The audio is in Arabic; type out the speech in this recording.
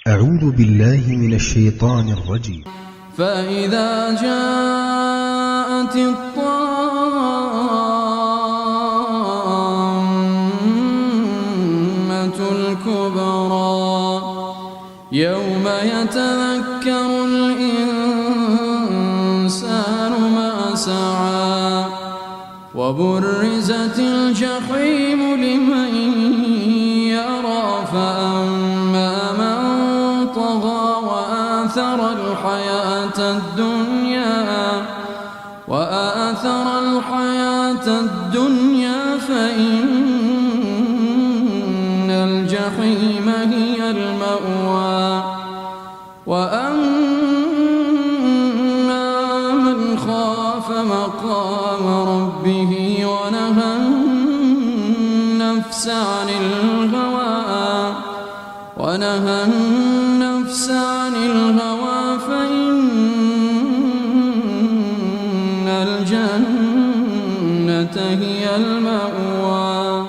أعوذ بالله من الشيطان الرجيم. فإذا جاءت الطامة الكبرى يوم يتذكر الإنسان ما سعى وبرزت الجحيم لمن يرى فأما من طغى وآثر الحياة الدنيا فإن الجحيم هي المأوى وأما من خاف مقام ربه ونهى النفس عن الهوى فإن الجنة هي المأوى.